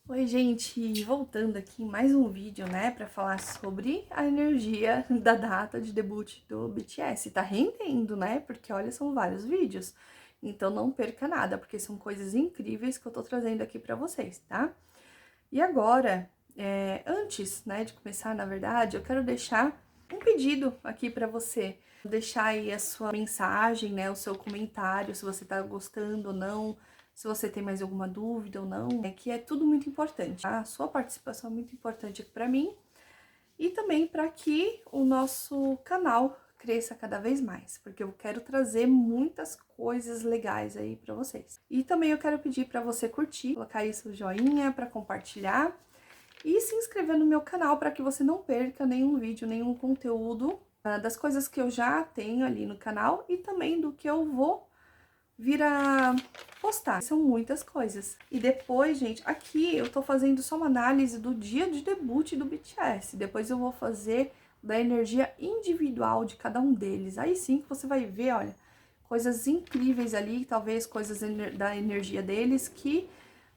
Oi, gente, voltando aqui em mais um vídeo, né, pra falar sobre a energia da data de debut do BTS. Tá rendendo, né, porque olha, são vários vídeos. Então não perca nada, porque são coisas incríveis que eu tô trazendo aqui pra vocês, tá? E agora, antes, né, de começar, na verdade, eu quero deixar um pedido aqui pra você. Deixar aí a sua mensagem, né, o seu comentário, se você tá gostando ou não, se você tem mais alguma dúvida ou não, que é tudo muito importante, tá? A sua participação é muito importante aqui pra mim e também para que o nosso canal cresça cada vez mais, porque eu quero trazer muitas coisas legais aí para vocês. E também eu quero pedir para você curtir, colocar aí seu joinha para compartilhar e se inscrever no meu canal para que você não perca nenhum vídeo, nenhum conteúdo das coisas que eu já tenho ali no canal e também do que eu vou vir a postar. São muitas coisas. E depois, gente, aqui eu tô fazendo só uma análise do dia de debut do BTS. Depois eu vou fazer da energia individual de cada um deles. Aí sim que você vai ver, olha, coisas incríveis ali, talvez coisas da energia deles que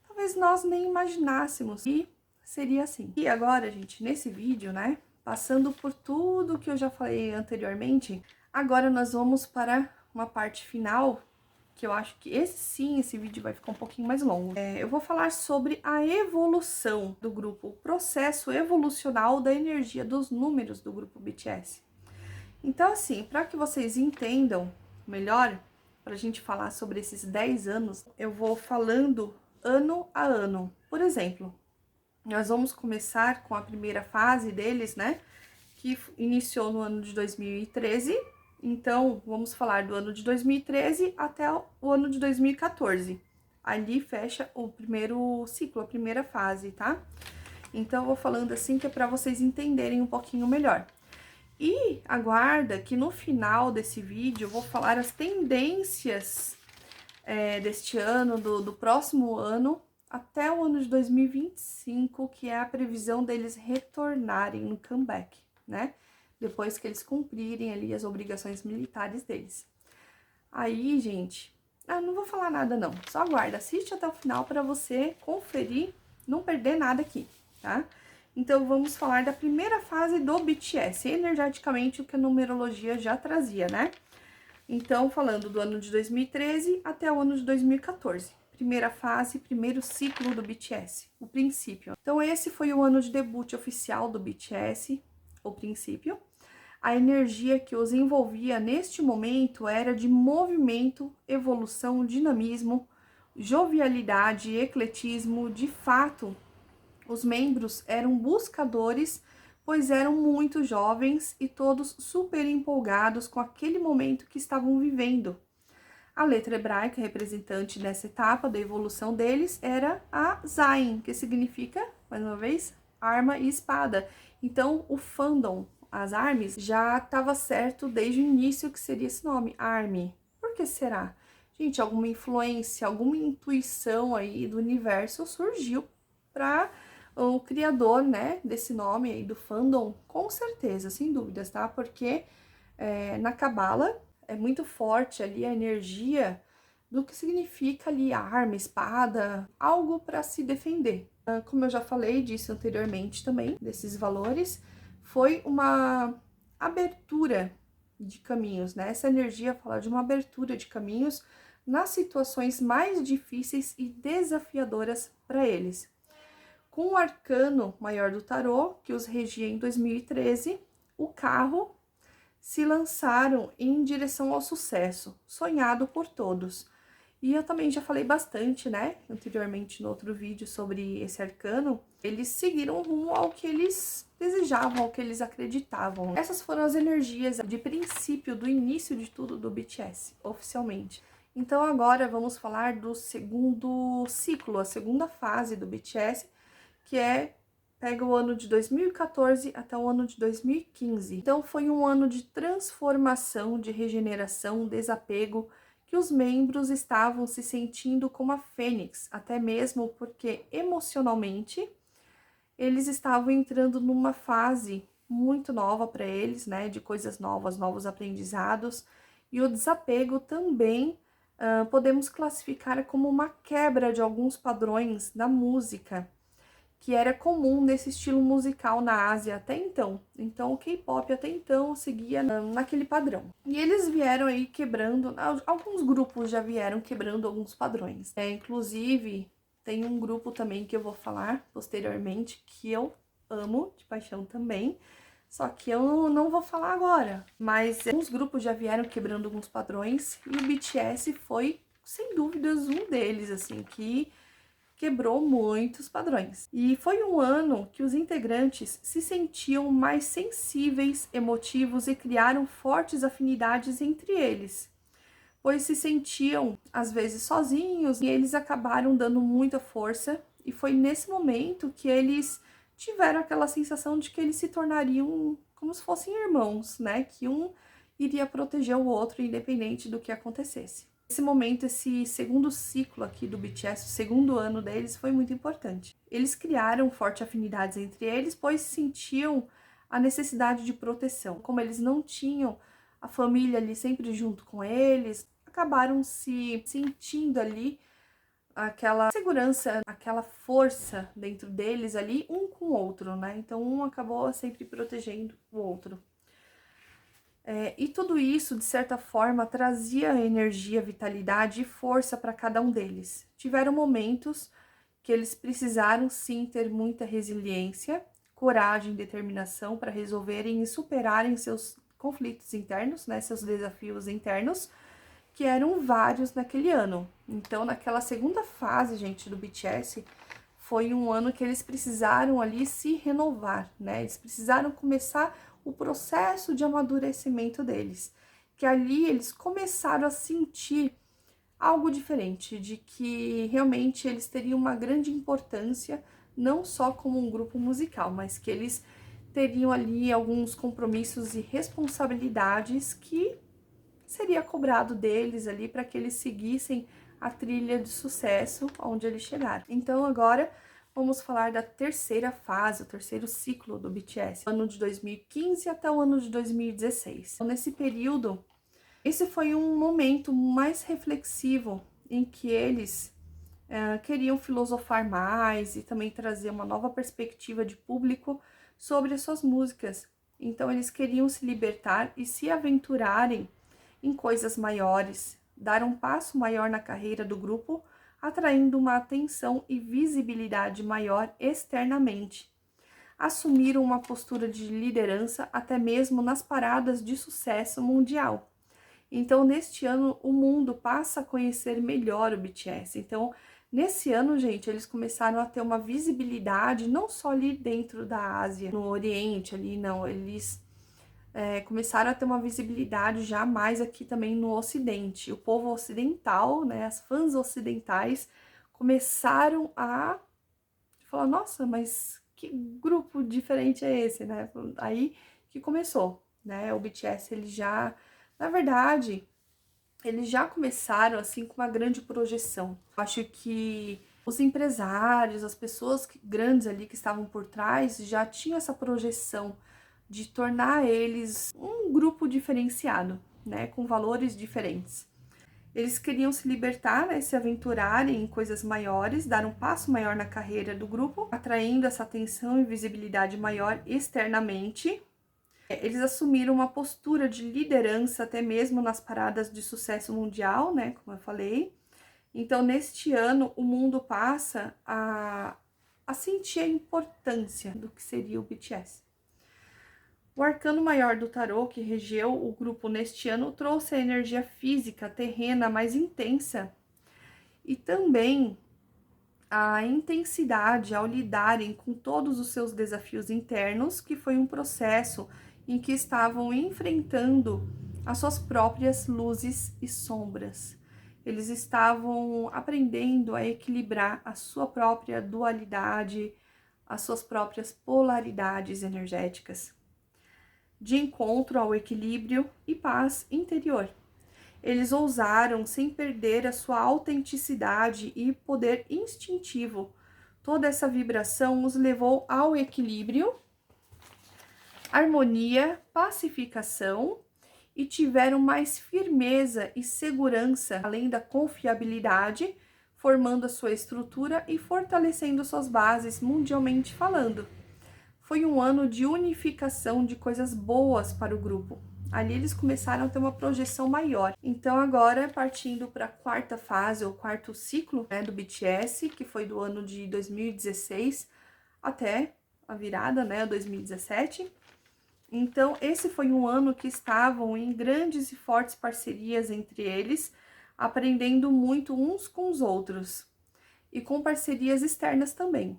talvez nós nem imaginássemos. E seria assim. E agora, gente, nesse vídeo, né, passando por tudo que eu já falei anteriormente, agora nós vamos para uma parte final que eu acho que esse vídeo vai ficar um pouquinho mais longo. Eu vou falar sobre a evolução do grupo, o processo evolucional da energia dos números do grupo BTS. Então, assim, para que vocês entendam melhor, para a gente falar sobre esses 10 anos, eu vou falando ano a ano. Por exemplo, nós vamos começar com a primeira fase deles, né? Que iniciou no ano de 2013. Então, vamos falar do ano de 2013 até o ano de 2014. Ali fecha o primeiro ciclo, a primeira fase, tá? Então, eu vou falando assim que é para vocês entenderem um pouquinho melhor. E aguarda que no final desse vídeo eu vou falar as tendências deste ano, do próximo ano, até o ano de 2025, que é a previsão deles retornarem no comeback, né? Depois que eles cumprirem ali as obrigações militares deles. Aí, gente, não vou falar nada não, só aguarda, assiste até o final para você conferir, não perder nada aqui, tá? Então, vamos falar da primeira fase do BTS, energeticamente o que a numerologia já trazia, né? Então, falando do ano de 2013 até o ano de 2014. Primeira fase, primeiro ciclo do BTS, o princípio. Então, esse foi o ano de debut oficial do BTS, o princípio. A energia que os envolvia neste momento era de movimento, evolução, dinamismo, jovialidade, ecletismo. De fato, os membros eram buscadores, pois eram muito jovens e todos super empolgados com aquele momento que estavam vivendo. A letra hebraica representante nessa etapa da evolução deles era a Zayn, que significa, mais uma vez, arma e espada. Então, o fandom, as armies, já estava certo desde o início que seria esse nome, Army. Por que será? Gente, alguma influência, alguma intuição aí do universo surgiu para o criador, né, desse nome aí do fandom, com certeza, sem dúvidas, tá? Porque na Cabala é muito forte ali a energia do que significa ali arma, espada, algo para se defender. Como eu já falei disso anteriormente também, desses valores, foi uma abertura de caminhos, né? Essa energia fala de uma abertura de caminhos nas situações mais difíceis e desafiadoras para eles. Com o arcano maior do tarô, que os regia em 2013, o carro se lançaram em direção ao sucesso, sonhado por todos. E eu também já falei bastante, né, anteriormente no outro vídeo sobre esse arcano, eles seguiram rumo ao que eles desejavam, ao que eles acreditavam. Essas foram as energias de princípio, do início de tudo do BTS, oficialmente. Então agora vamos falar do segundo ciclo, a segunda fase do BTS, que pega o ano de 2014 até o ano de 2015. Então foi um ano de transformação, de regeneração, desapego, que os membros estavam se sentindo como a fênix, até mesmo porque emocionalmente eles estavam entrando numa fase muito nova para eles, né, de coisas novas, novos aprendizados, e o desapego também podemos classificar como uma quebra de alguns padrões da música. que era comum nesse estilo musical na Ásia até então. Então, o K-pop até então seguia naquele padrão. E eles vieram aí quebrando, alguns grupos já vieram quebrando alguns padrões. Inclusive, tem um grupo também que eu vou falar posteriormente, que eu amo de paixão também, só que eu não vou falar agora. Mas alguns grupos já vieram quebrando alguns padrões, e o BTS foi, sem dúvidas, um deles, assim, que quebrou muitos padrões. E foi um ano que os integrantes se sentiam mais sensíveis, emotivos e criaram fortes afinidades entre eles, pois se sentiam às vezes sozinhos e eles acabaram dando muita força, e foi nesse momento que eles tiveram aquela sensação de que eles se tornariam como se fossem irmãos, né? Que um iria proteger o outro independente do que acontecesse. Esse momento, esse segundo ciclo aqui do BTS, o segundo ano deles, foi muito importante. Eles criaram fortes afinidades entre eles, pois sentiam a necessidade de proteção. Como eles não tinham a família ali sempre junto com eles, acabaram se sentindo ali aquela segurança, aquela força dentro deles ali, um com o outro, né? Então, um acabou sempre protegendo o outro. E tudo isso, de certa forma, trazia energia, vitalidade e força para cada um deles. Tiveram momentos que eles precisaram, sim, ter muita resiliência, coragem e determinação para resolverem e superarem seus conflitos internos, né, seus desafios internos, que eram vários naquele ano. Então, naquela segunda fase, gente, do BTS, foi um ano que eles precisaram ali se renovar, né? Eles precisaram começar o processo de amadurecimento deles, que ali eles começaram a sentir algo diferente, de que realmente eles teriam uma grande importância, não só como um grupo musical, mas que eles teriam ali alguns compromissos e responsabilidades que seria cobrado deles ali para que eles seguissem a trilha de sucesso onde eles chegaram. Então agora vamos falar da terceira fase, o terceiro ciclo do BTS, ano de 2015 até o ano de 2016. Então, nesse período, esse foi um momento mais reflexivo em que eles queriam filosofar mais e também trazer uma nova perspectiva de público sobre as suas músicas. Então eles queriam se libertar e se aventurarem em coisas maiores, dar um passo maior na carreira do grupo, atraindo uma atenção e visibilidade maior externamente. Assumiram uma postura de liderança até mesmo nas paradas de sucesso mundial. Então, neste ano, o mundo passa a conhecer melhor o BTS. Então, nesse ano, gente, eles começaram a ter uma visibilidade, não só ali dentro da Ásia, no Oriente ali, não, eles começaram a ter uma visibilidade já mais aqui também no Ocidente. O povo ocidental, né, as fãs ocidentais, começaram a falar, nossa, mas que grupo diferente é esse, né? Aí que começou, né? O BTS, ele já, na verdade, eles já começaram assim com uma grande projeção. Eu acho que os empresários, as pessoas grandes ali que estavam por trás já tinham essa projeção de tornar eles um grupo diferenciado, né, com valores diferentes. Eles queriam se libertar, né, se aventurarem em coisas maiores, dar um passo maior na carreira do grupo, atraindo essa atenção e visibilidade maior externamente. Eles assumiram uma postura de liderança até mesmo nas paradas de sucesso mundial, né, como eu falei. Então, neste ano, o mundo passa a sentir a importância do que seria o BTS. O arcano maior do tarô, que regeu o grupo neste ano, trouxe a energia física terrena mais intensa e também a intensidade ao lidarem com todos os seus desafios internos, que foi um processo em que estavam enfrentando as suas próprias luzes e sombras. Eles estavam aprendendo a equilibrar a sua própria dualidade, as suas próprias polaridades energéticas, de encontro ao equilíbrio e paz interior. Eles ousaram sem perder a sua autenticidade e poder instintivo. Toda essa vibração os levou ao equilíbrio, harmonia, pacificação e tiveram mais firmeza e segurança, além da confiabilidade, formando a sua estrutura e fortalecendo suas bases mundialmente falando. Foi um ano de unificação de coisas boas para o grupo. Ali eles começaram a ter uma projeção maior. Então agora, partindo para a quarta fase, ou quarto ciclo, né, do BTS, que foi do ano de 2016 até a virada, né, 2017. Então, esse foi um ano que estavam em grandes e fortes parcerias entre eles, aprendendo muito uns com os outros, e com parcerias externas também.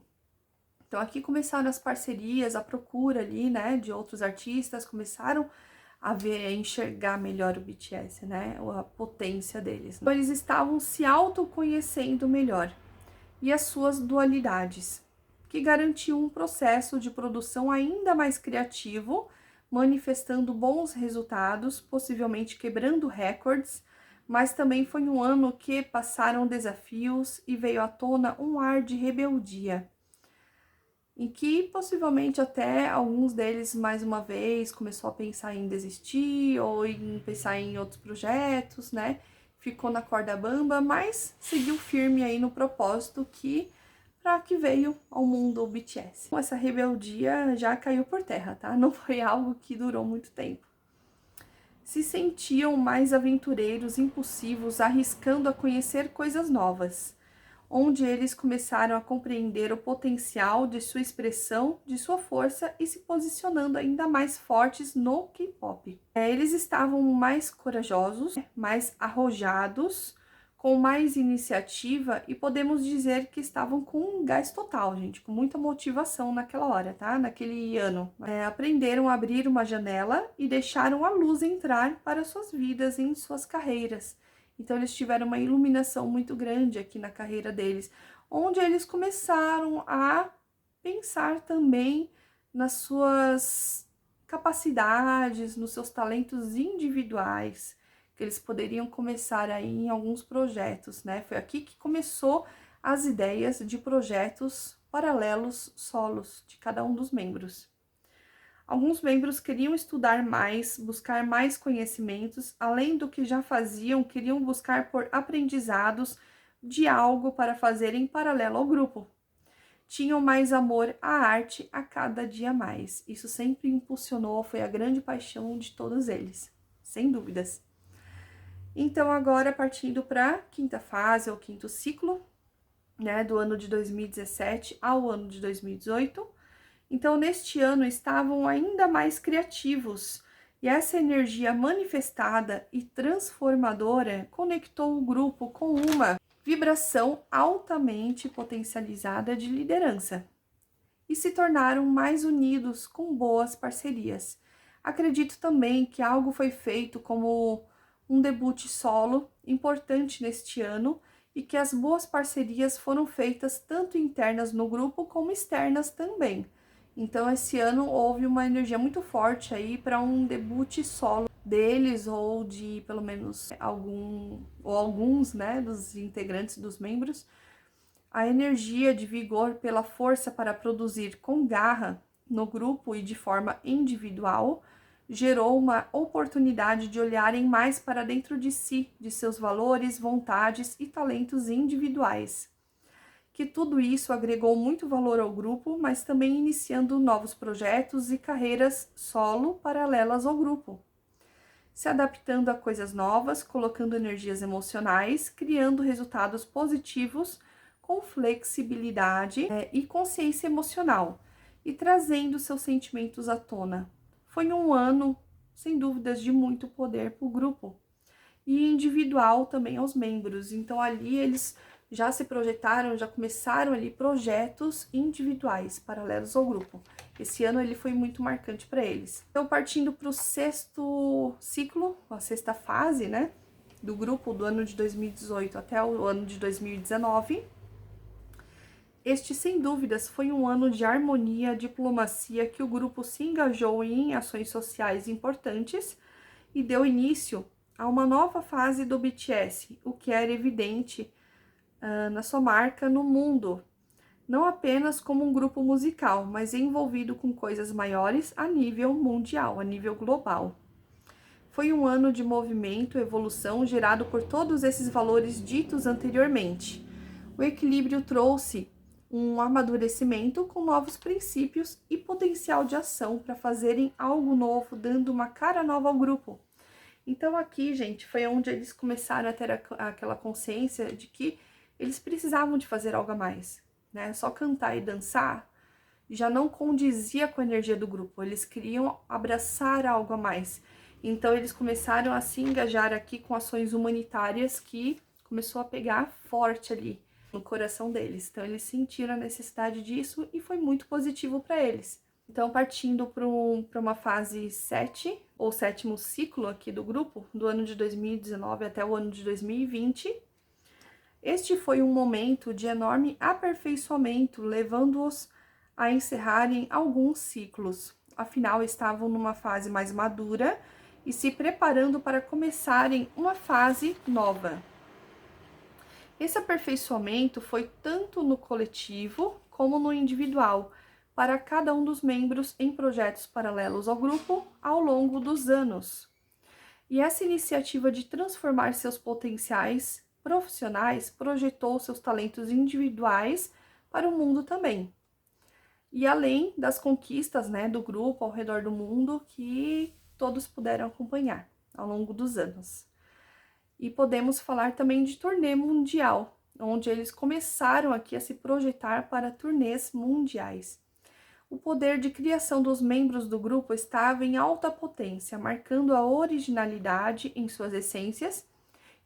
Então, aqui começaram as parcerias, a procura ali, né, de outros artistas, começaram a ver, a enxergar melhor o BTS, né, a potência deles. Então, eles estavam se autoconhecendo melhor, e as suas dualidades, que garantiu um processo de produção ainda mais criativo, manifestando bons resultados, possivelmente quebrando recordes, mas também foi um ano que passaram desafios e veio à tona um ar de rebeldia, em que possivelmente até alguns deles, mais uma vez, começou a pensar em desistir ou em pensar em outros projetos, né? Ficou na corda bamba, mas seguiu firme aí no propósito para que veio ao mundo o BTS. Essa rebeldia já caiu por terra, tá? Não foi algo que durou muito tempo. Se sentiam mais aventureiros, impulsivos, arriscando a conhecer coisas novas, onde eles começaram a compreender o potencial de sua expressão, de sua força e se posicionando ainda mais fortes no K-pop. Eles estavam mais corajosos, mais arrojados, com mais iniciativa e podemos dizer que estavam com um gás total, gente, com muita motivação naquela hora, tá? Naquele ano. Aprenderam a abrir uma janela e deixaram a luz entrar para suas vidas, em suas carreiras. Então, eles tiveram uma iluminação muito grande aqui na carreira deles, onde eles começaram a pensar também nas suas capacidades, nos seus talentos individuais, que eles poderiam começar aí em alguns projetos, né? Foi aqui que começou as ideias de projetos paralelos solos de cada um dos membros. Alguns membros queriam estudar mais, buscar mais conhecimentos, além do que já faziam, queriam buscar por aprendizados de algo para fazer em paralelo ao grupo. Tinham mais amor à arte a cada dia mais. Isso sempre impulsionou, foi a grande paixão de todos eles, sem dúvidas. Então, agora partindo para a quinta fase, ou quinto ciclo, né, do ano de 2017 ao ano de 2018. Então, neste ano, estavam ainda mais criativos, e essa energia manifestada e transformadora conectou o grupo com uma vibração altamente potencializada de liderança, e se tornaram mais unidos com boas parcerias. Acredito também que algo foi feito como um debut solo importante neste ano, e que as boas parcerias foram feitas tanto internas no grupo como externas também. Então, esse ano houve uma energia muito forte aí para um debut solo deles, ou de pelo menos alguns, né, dos integrantes, dos membros. A energia de vigor pela força para produzir com garra no grupo e de forma individual gerou uma oportunidade de olharem mais para dentro de si, de seus valores, vontades e talentos individuais. Que tudo isso agregou muito valor ao grupo, mas também iniciando novos projetos e carreiras solo paralelas ao grupo. Se adaptando a coisas novas, colocando energias emocionais, criando resultados positivos com flexibilidade e consciência emocional, e trazendo seus sentimentos à tona. Foi um ano, sem dúvidas, de muito poder para o grupo, e individual também aos membros. Então, ali eles já se projetaram, já começaram ali projetos individuais, paralelos ao grupo. Esse ano ele foi muito marcante para eles. Então, partindo para o sexto ciclo, a sexta fase, né, do grupo, do ano de 2018 até o ano de 2019, este, sem dúvidas, foi um ano de harmonia, diplomacia, que o grupo se engajou em ações sociais importantes e deu início a uma nova fase do BTS, o que era evidente na sua marca no mundo, não apenas como um grupo musical, mas envolvido com coisas maiores a nível mundial, a nível global. Foi um ano de movimento, evolução, gerado por todos esses valores ditos anteriormente. O equilíbrio trouxe um amadurecimento com novos princípios e potencial de ação para fazerem algo novo, dando uma cara nova ao grupo. Então aqui, gente, foi onde eles começaram a ter aquela consciência de que eles precisavam de fazer algo a mais, né? Só cantar e dançar já não condizia com a energia do grupo, eles queriam abraçar algo a mais. Então eles começaram a se engajar aqui com ações humanitárias que começou a pegar forte ali no coração deles. Então eles sentiram a necessidade disso e foi muito positivo para eles. Então, partindo para uma fase 7, ou sétimo ciclo aqui do grupo, do ano de 2019 até o ano de 2020, este foi um momento de enorme aperfeiçoamento, levando-os a encerrarem alguns ciclos. Afinal, estavam numa fase mais madura e se preparando para começarem uma fase nova. Esse aperfeiçoamento foi tanto no coletivo como no individual, para cada um dos membros em projetos paralelos ao grupo ao longo dos anos. E essa iniciativa de transformar seus potenciais profissionais projetou seus talentos individuais para o mundo também. E além das conquistas, né, do grupo ao redor do mundo que todos puderam acompanhar ao longo dos anos. E podemos falar também de turnê mundial, onde eles começaram aqui a se projetar para turnês mundiais. O poder de criação dos membros do grupo estava em alta potência, marcando a originalidade em suas essências.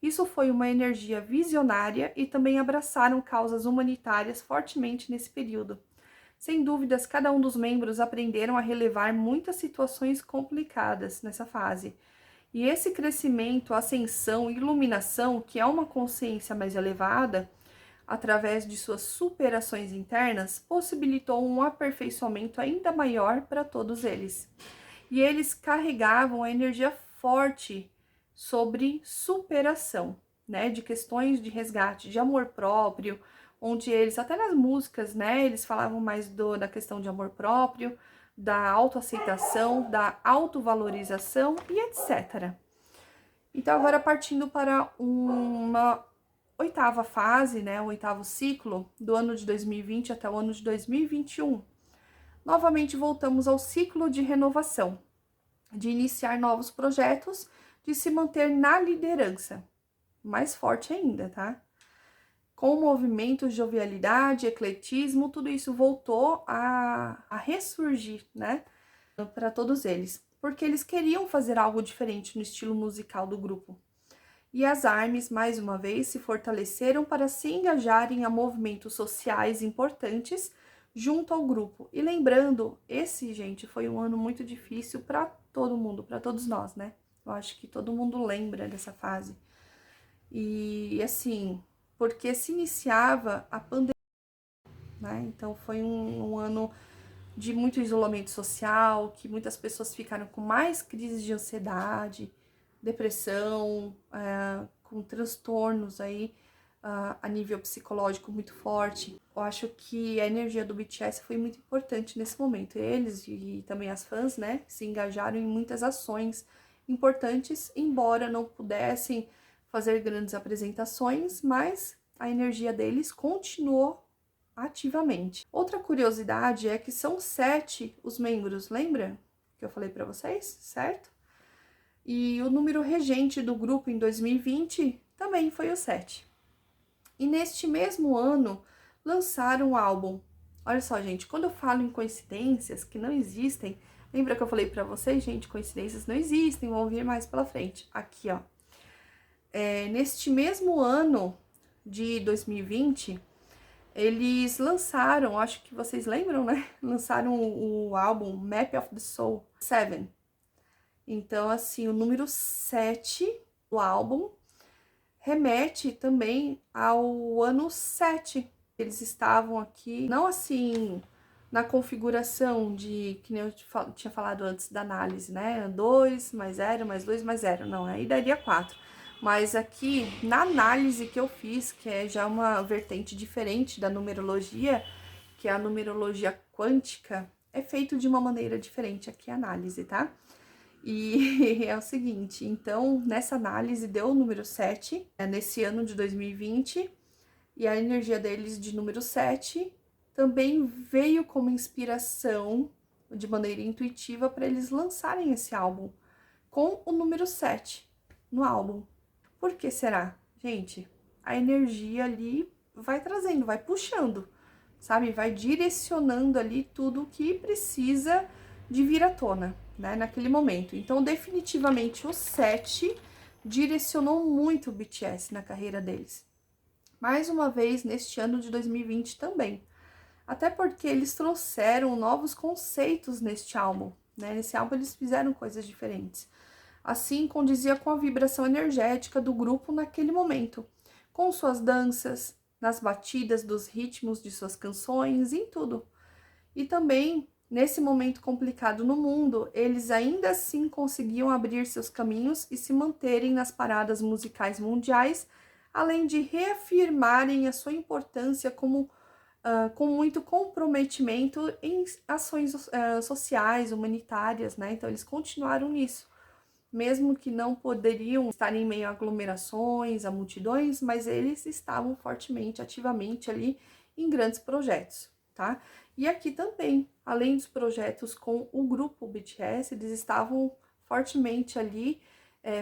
Isso foi uma energia visionária e também abraçaram causas humanitárias fortemente nesse período. Sem dúvidas, cada um dos membros aprenderam a relevar muitas situações complicadas nessa fase. E esse crescimento, ascensão e iluminação, que é uma consciência mais elevada, através de suas superações internas, possibilitou um aperfeiçoamento ainda maior para todos eles. E eles carregavam a energia forte sobre superação, né, de questões de resgate, de amor próprio, onde eles, até nas músicas, né, eles falavam mais da questão de amor próprio, da autoaceitação, da autovalorização e etc. Então, agora partindo para uma oitava fase, né, o oitavo ciclo, do ano de 2020 até o ano de 2021. Novamente voltamos ao ciclo de renovação, de iniciar novos projetos, de se manter na liderança, mais forte ainda, tá? Com movimentos, jovialidade, ecletismo, tudo isso voltou a ressurgir, né, para todos eles, porque eles queriam fazer algo diferente no estilo musical do grupo. E as ARMYs, mais uma vez, se fortaleceram para se engajarem a movimentos sociais importantes junto ao grupo. E lembrando, esse, gente, foi um ano muito difícil para todo mundo, para todos nós, né? Eu acho que todo mundo lembra dessa fase. E, assim, porque se iniciava a pandemia, né? Então, foi um ano de muito isolamento social, que muitas pessoas ficaram com mais crises de ansiedade, depressão, com transtornos aí a nível psicológico muito forte. Eu acho que a energia do BTS foi muito importante nesse momento. Eles e também as fãs, né, se engajaram em muitas ações importantes, embora não pudessem fazer grandes apresentações, mas a energia deles continuou ativamente. Outra curiosidade é que são 7 os membros, lembra que eu falei para vocês, certo? E o número regente do grupo em 2020 também foi o 7. E neste mesmo ano lançaram um álbum. Olha só, gente, quando eu falo em coincidências que não existem, lembra que eu falei para vocês, gente, coincidências não existem, vão vir mais pela frente. Aqui, ó. Neste mesmo ano de 2020, eles lançaram, acho que vocês lembram, né? Lançaram o álbum Map of the Soul 7. Então, assim, o número 7 do álbum remete também ao ano 7. Eles estavam aqui, não assim, na configuração de, que nem eu tinha falado antes da análise, né? 2 mais 0, mais 2 mais 0. Não, aí daria 4. Mas aqui, na análise que eu fiz, que é já uma vertente diferente da numerologia, que é a numerologia quântica, é feito de uma maneira diferente aqui a análise, tá? E é o seguinte, então, nessa análise deu o número 7, nesse ano de 2020, E a energia deles de número 7 também veio como inspiração de maneira intuitiva para eles lançarem esse álbum com o número 7 no álbum. Por que será? Gente, a energia ali vai trazendo, vai puxando, sabe? Vai direcionando ali tudo o que precisa de vir à tona, né? Naquele momento. Então, definitivamente, o 7 direcionou muito o BTS na carreira deles. Mais uma vez, neste ano de 2020 também. Até porque eles trouxeram novos conceitos neste álbum, né? Nesse álbum eles fizeram coisas diferentes. Assim, condizia com a vibração energética do grupo naquele momento, com suas danças, nas batidas dos ritmos de suas canções, em tudo. E também, nesse momento complicado no mundo, eles ainda assim conseguiam abrir seus caminhos e se manterem nas paradas musicais mundiais, além de reafirmarem a sua importância com muito comprometimento em ações sociais, humanitárias, né? Então, eles continuaram nisso, mesmo que não poderiam estar em meio a aglomerações, a multidões, mas eles estavam fortemente, ativamente ali em grandes projetos, tá? E aqui também, além dos projetos com o grupo BTS, eles estavam fortemente ali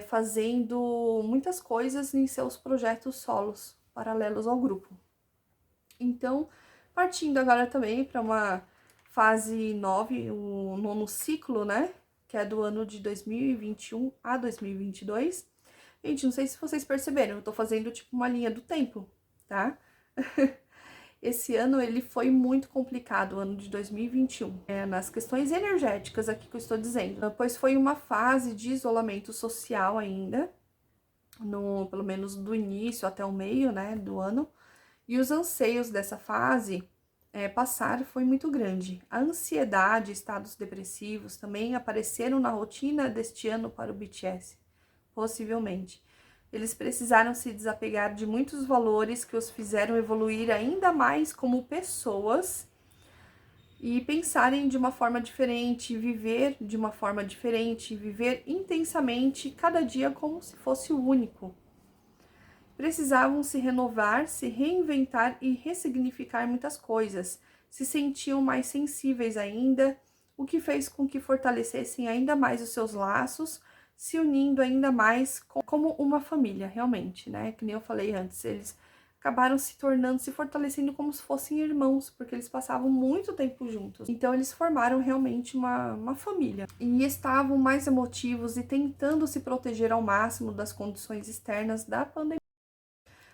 fazendo muitas coisas em seus projetos solos, paralelos ao grupo. Então, partindo agora também para uma fase 9, o nono ciclo, né? Que é do ano de 2021 a 2022. Gente, não sei se vocês perceberam, eu tô fazendo tipo uma linha do tempo, tá? Esse ano ele foi muito complicado, o ano de 2021, nas questões energéticas aqui que eu estou dizendo, pois foi uma fase de isolamento social ainda, pelo menos do início até o meio, né, do ano, e os anseios dessa fase passar foi muito grande. A ansiedade, estados depressivos também apareceram na rotina deste ano para o BTS, possivelmente. Eles precisaram se desapegar de muitos valores que os fizeram evoluir ainda mais como pessoas e pensarem de uma forma diferente, viver de uma forma diferente, viver intensamente cada dia como se fosse o único. Precisavam se renovar, se reinventar e ressignificar muitas coisas. Se sentiam mais sensíveis ainda, o que fez com que fortalecessem ainda mais os seus laços, se unindo ainda mais como uma família, realmente, né? Que nem eu falei antes, eles acabaram se tornando, se fortalecendo como se fossem irmãos, porque eles passavam muito tempo juntos. Então, eles formaram realmente uma família. E estavam mais emotivos e tentando se proteger ao máximo das condições externas da pandemia.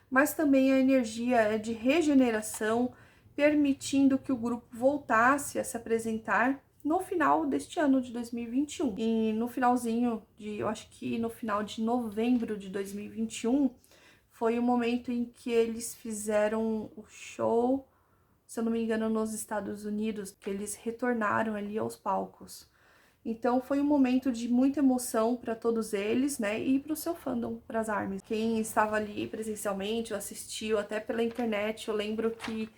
Mas também a energia é de regeneração, permitindo que o grupo voltasse a se apresentar no final deste ano de 2021. E no finalzinho eu acho que no final de novembro de 2021, foi o momento em que eles fizeram o show, se eu não me engano, nos Estados Unidos, que eles retornaram ali aos palcos. Então foi um momento de muita emoção para todos eles, né? E para o seu fandom, para as ARMYs. Quem estava ali presencialmente ou assistiu até pela internet, eu lembro que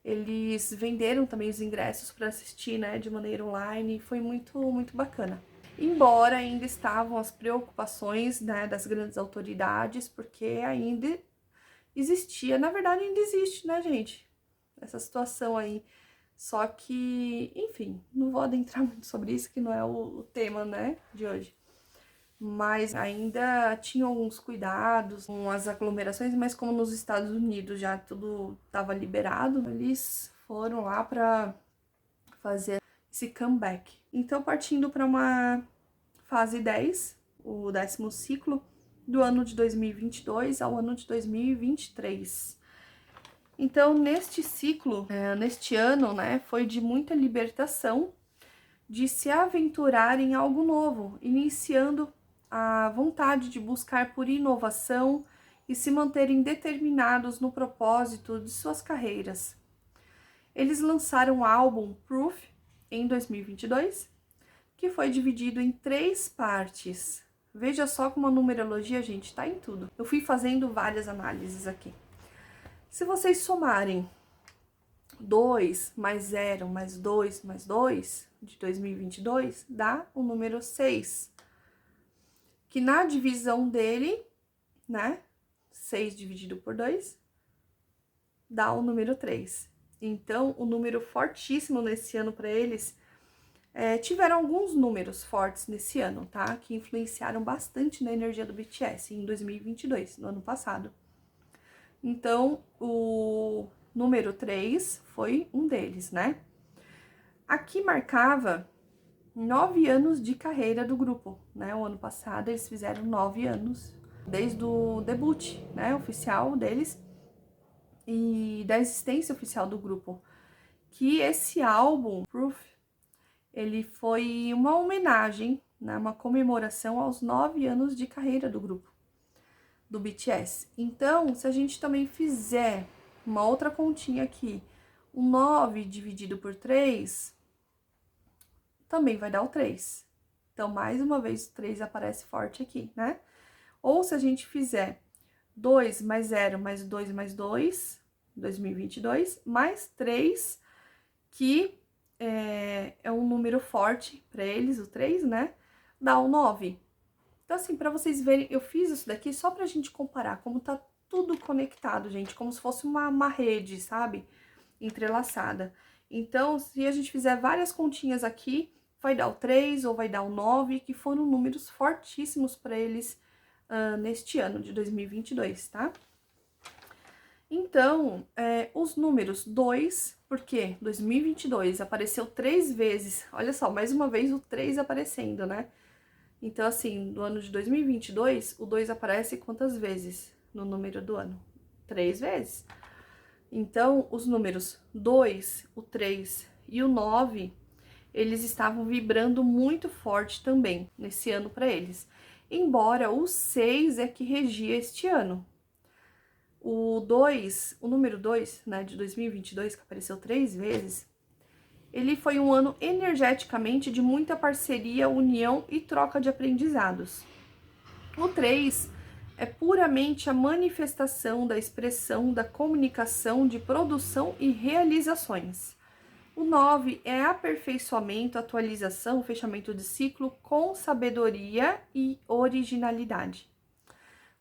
eles venderam também os ingressos para assistir, né, de maneira online, e foi muito bacana. Embora ainda estavam as preocupações, né, das grandes autoridades, porque ainda existia, na verdade ainda existe, né, gente? Essa situação aí. Só que, enfim, não vou adentrar muito sobre isso, que não é o tema, né, de hoje. Mas ainda tinham alguns cuidados com as aglomerações, mas como nos Estados Unidos já tudo estava liberado, eles foram lá para fazer esse comeback. Então, partindo para uma fase 10, o 10º ciclo, do ano de 2022 ao ano de 2023. Então, neste ciclo, neste ano, né, foi de muita libertação, de se aventurar em algo novo, iniciando a vontade de buscar por inovação e se manterem determinados no propósito de suas carreiras. Eles lançaram o álbum Proof em 2022, que foi dividido em 3 partes. Veja só como a numerologia, gente, tá em tudo. Eu fui fazendo várias análises aqui. Se vocês somarem 2 mais 0 mais 2 mais 2 de 2022, dá o número 6. Que na divisão dele, né? 6 dividido por 2 dá o número 3. Então, o número fortíssimo nesse ano para eles, tiveram alguns números fortes nesse ano, tá? Que influenciaram bastante na energia do BTS em 2022, no ano passado. Então, o número 3 foi um deles, né? Aqui marcava 9 anos de carreira do grupo, né? O ano passado eles fizeram 9 anos, desde o debut, né, oficial deles e da existência oficial do grupo. Que esse álbum, Proof, ele foi uma homenagem, né, uma comemoração aos 9 anos de carreira do grupo, do BTS. Então, se a gente também fizer uma outra continha aqui, o 9 dividido por 3, também vai dar o 3. Então, mais uma vez, o 3 aparece forte aqui, né? Ou se a gente fizer 2 mais 0 mais 2 mais 2, 2022, mais 3, que é um número forte para eles, o 3, né? Dá o 9. Então, assim, para vocês verem, eu fiz isso daqui só pra gente comparar como tá tudo conectado, gente, como se fosse uma rede, sabe? Entrelaçada. Então, se a gente fizer várias continhas aqui, vai dar o 3 ou vai dar o 9, que foram números fortíssimos para eles neste ano de 2022, tá? Então, os números 2, porque 2022 apareceu 3 vezes, olha só, mais uma vez o 3 aparecendo, né? Então, assim, no ano de 2022, o 2 aparece quantas vezes no número do ano? 3 vezes. Então, os números 2, o 3 e o 9, eles estavam vibrando muito forte também nesse ano para eles. Embora o 6 é que regia este ano. O 2, o número 2, né, de 2022, que apareceu 3 vezes, ele foi um ano energeticamente de muita parceria, união e troca de aprendizados. O 3 é puramente a manifestação da expressão, da comunicação, de produção e realizações. O 9 é aperfeiçoamento, atualização, fechamento de ciclo com sabedoria e originalidade.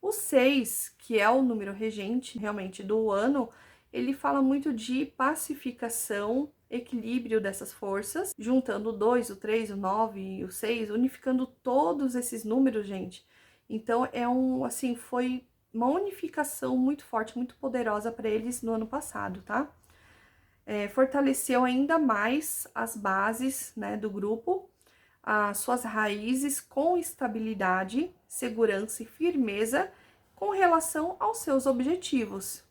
O 6, que é o número regente realmente do ano, ele fala muito de pacificação, equilíbrio dessas forças, juntando o 2, o 3, o 9 e o 6, unificando todos esses números, gente. Então, foi uma unificação muito forte, muito poderosa para eles no ano passado, tá? Fortaleceu ainda mais as bases, né, do grupo, as suas raízes com estabilidade, segurança e firmeza com relação aos seus objetivos,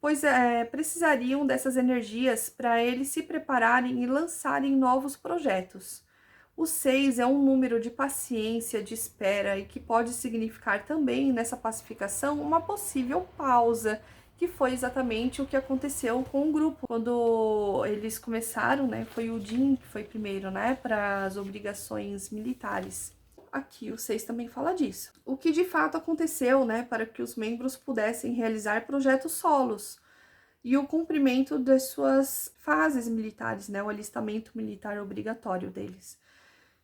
pois precisariam dessas energias para eles se prepararem e lançarem novos projetos. O 6 é um número de paciência, de espera e que pode significar também nessa pacificação uma possível pausa, que foi exatamente o que aconteceu com o grupo. Quando eles começaram, né, foi o Jin que foi primeiro, né, para as obrigações militares. Aqui o 6 também fala disso. O que de fato aconteceu, né, para que os membros pudessem realizar projetos solos e o cumprimento das suas fases militares, né, o alistamento militar obrigatório deles.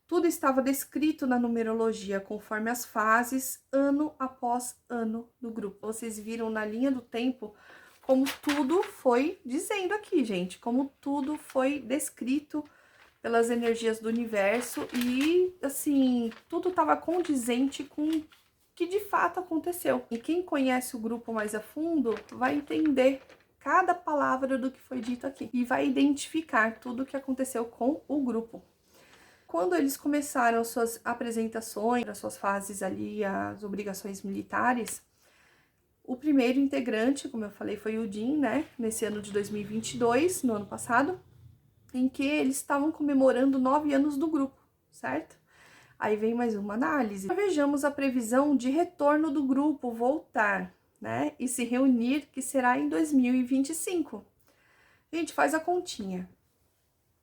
Tudo estava descrito na numerologia, conforme as fases, ano após ano do grupo. Vocês viram na linha do tempo como tudo foi dizendo aqui, gente. Como tudo foi descrito pelas energias do universo. E, assim, tudo estava condizente com o que de fato aconteceu. E quem conhece o grupo mais a fundo vai entender cada palavra do que foi dito aqui. E vai identificar tudo o que aconteceu com o grupo. Quando eles começaram suas apresentações, as suas fases ali, as obrigações militares, o primeiro integrante, como eu falei, foi o Jin, né? Nesse ano de 2022, no ano passado, em que eles estavam comemorando 9 anos do grupo, certo? Aí vem mais uma análise. Vejamos a previsão de retorno do grupo voltar, né? E se reunir, que será em 2025. Gente, faz a continha.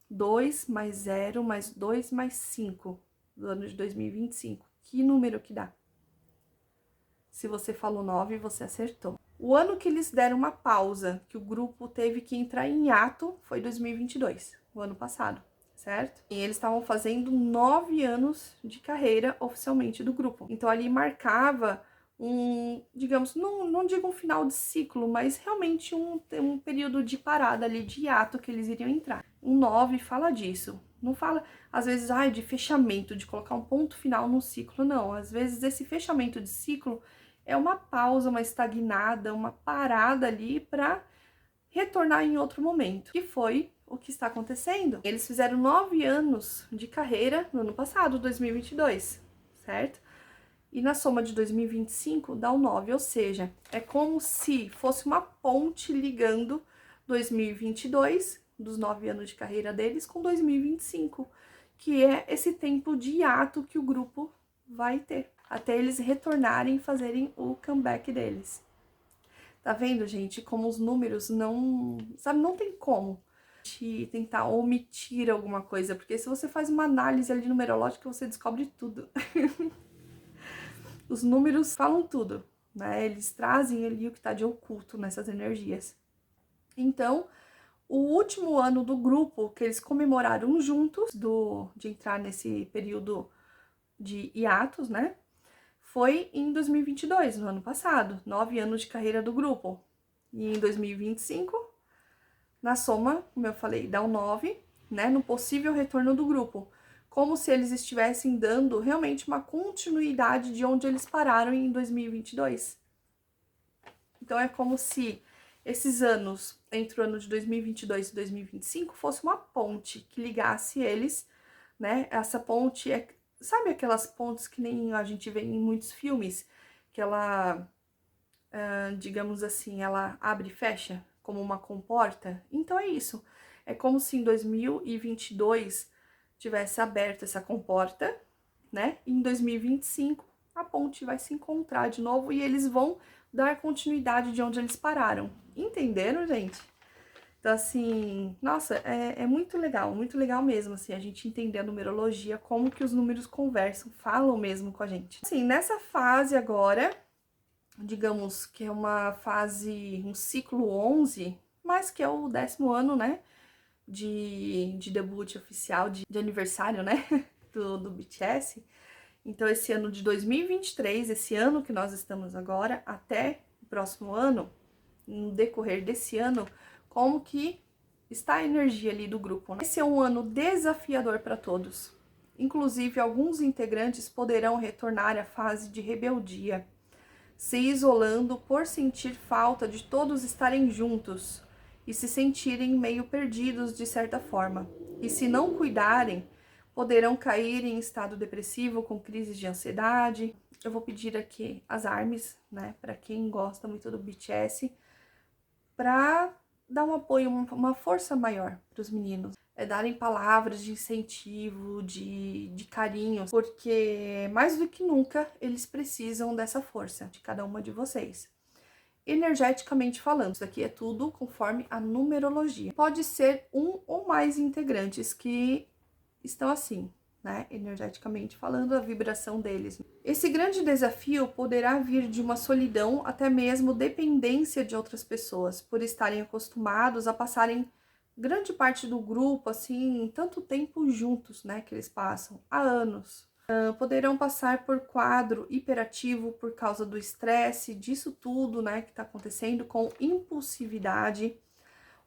2 mais 0 mais 2 mais 5 do ano de 2025. Que número que dá? Se você falou 9, você acertou. O ano que eles deram uma pausa, que o grupo teve que entrar em hiato, foi 2022, o ano passado, certo? E eles estavam fazendo 9 anos de carreira oficialmente do grupo. Então ali marcava digamos, não digo um final de ciclo, mas realmente um período de parada ali, de hiato que eles iriam entrar. O 9 fala disso. Não fala, às vezes, de fechamento, de colocar um ponto final no ciclo, não. Às vezes, esse fechamento de ciclo é uma pausa, uma estagnada, uma parada ali para retornar em outro momento, que foi o que está acontecendo. Eles fizeram 9 anos de carreira no ano passado, 2022, certo? E na soma de 2025 dá o 9, ou seja, é como se fosse uma ponte ligando 2022, dos 9 anos de carreira deles, com 2025, que é esse tempo de hiato que o grupo vai ter, até eles retornarem e fazerem o comeback deles. Tá vendo, gente, como os números não, sabe, não tem como te tentar omitir alguma coisa, porque se você faz uma análise ali numerológica, você descobre tudo. Os números falam tudo, né? Eles trazem ali o que tá de oculto nessas energias. Então, o último ano do grupo que eles comemoraram juntos, de entrar nesse período de hiatos, né? Foi em 2022, no ano passado, 9 anos de carreira do grupo. E em 2025, na soma, como eu falei, dá um 9, né? No possível retorno do grupo. Como se eles estivessem dando realmente uma continuidade de onde eles pararam em 2022. Então, é como se esses anos, entre o ano de 2022 e 2025, fosse uma ponte que ligasse eles, né? Essa ponte é, sabe aquelas pontes que nem a gente vê em muitos filmes, que ela, digamos assim, ela abre e fecha como uma comporta? Então é isso. É como se em 2022 tivesse aberto essa comporta, né? E em 2025 a ponte vai se encontrar de novo e eles vão dar continuidade de onde eles pararam. Entenderam, gente? Então, assim, nossa, é muito legal mesmo, assim, a gente entender a numerologia, como que os números conversam, falam mesmo com a gente. Assim, nessa fase agora, digamos que é uma fase, um ciclo 11, mas que é o 10º ano, né, de debut oficial, de aniversário, né, do BTS. Então, esse ano de 2023, esse ano que nós estamos agora, até o próximo ano, no decorrer desse ano, como que está a energia ali do grupo, né? Esse é um ano desafiador para todos. Inclusive, alguns integrantes poderão retornar à fase de rebeldia, se isolando por sentir falta de todos estarem juntos e se sentirem meio perdidos de certa forma. E se não cuidarem, poderão cair em estado depressivo com crises de ansiedade. Eu vou pedir aqui as armas, né, para quem gosta muito do BTS, para dar um apoio, uma força maior para os meninos. É darem palavras de incentivo, de carinho, porque mais do que nunca eles precisam dessa força de cada uma de vocês. Energeticamente falando, isso aqui é tudo conforme a numerologia. Pode ser um ou mais integrantes que estão assim, né? Energeticamente falando, a vibração deles. Esse grande desafio poderá vir de uma solidão, até mesmo dependência de outras pessoas, por estarem acostumados a passarem grande parte do grupo, assim, tanto tempo juntos, né? Que eles passam, há anos. Poderão passar por quadro hiperativo por causa do estresse, disso tudo, né, que tá acontecendo, com impulsividade,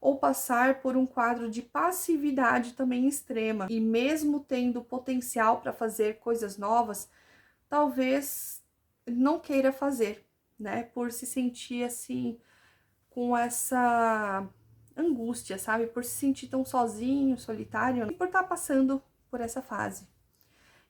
ou passar por um quadro de passividade também extrema, e mesmo tendo potencial para fazer coisas novas, talvez não queira fazer, né, por se sentir assim, com essa angústia, sabe, por se sentir tão sozinho, solitário, e por estar passando por essa fase.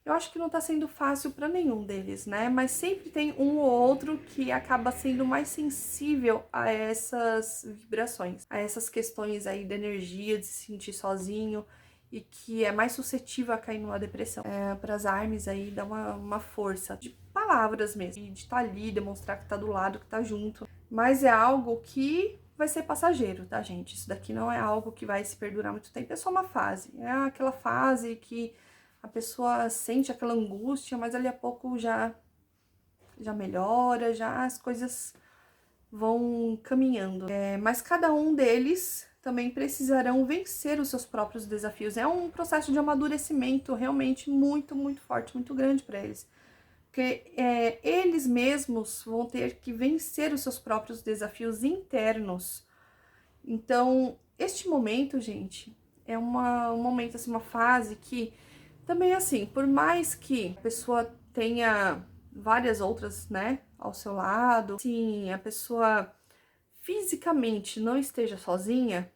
Eu acho que não tá sendo fácil para nenhum deles, né? Mas sempre tem um ou outro que acaba sendo mais sensível a essas vibrações, a essas questões aí da energia, de se sentir sozinho e que é mais suscetível a cair numa depressão. Para as armas aí dá uma força de palavras mesmo, de estar ali, demonstrar que tá do lado, que tá junto. Mas é algo que vai ser passageiro, tá, gente? Isso daqui não é algo que vai se perdurar muito tempo, é só uma fase. É aquela fase que a pessoa sente aquela angústia, mas ali a pouco já melhora, já as coisas vão caminhando. Mas cada um deles também precisarão vencer os seus próprios desafios. É um processo de amadurecimento realmente muito, muito forte, muito grande para eles. Porque eles mesmos vão ter que vencer os seus próprios desafios internos. Então, este momento, gente, é um momento, assim, uma fase que também, assim, por mais que a pessoa tenha várias outras, né, ao seu lado, sim, a pessoa fisicamente não esteja sozinha,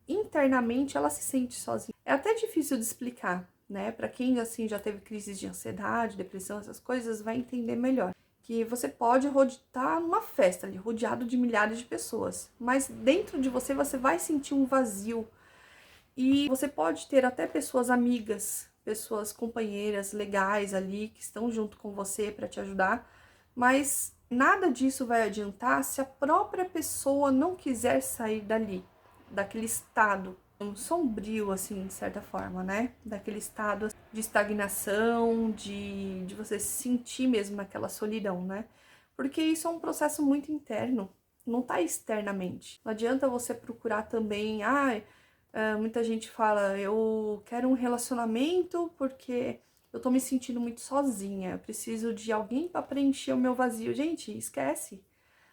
internamente ela se sente sozinha. É até difícil de explicar, né? Para quem assim já teve crises de ansiedade, depressão, essas coisas, vai entender melhor. Que você pode estar numa festa ali, rodeado de milhares de pessoas, mas dentro de você você vai sentir um vazio. E você pode ter até pessoas amigas, pessoas companheiras legais ali que estão junto com você para te ajudar, mas nada disso vai adiantar se a própria pessoa não quiser sair dali, daquele estado sombrio, assim, de certa forma, né? Daquele estado de estagnação, de você se sentir mesmo naquela solidão, né? Porque isso é um processo muito interno, não tá externamente. Não adianta você procurar também, muita gente fala, eu quero um relacionamento porque eu tô me sentindo muito sozinha, eu preciso de alguém para preencher o meu vazio. Gente, esquece,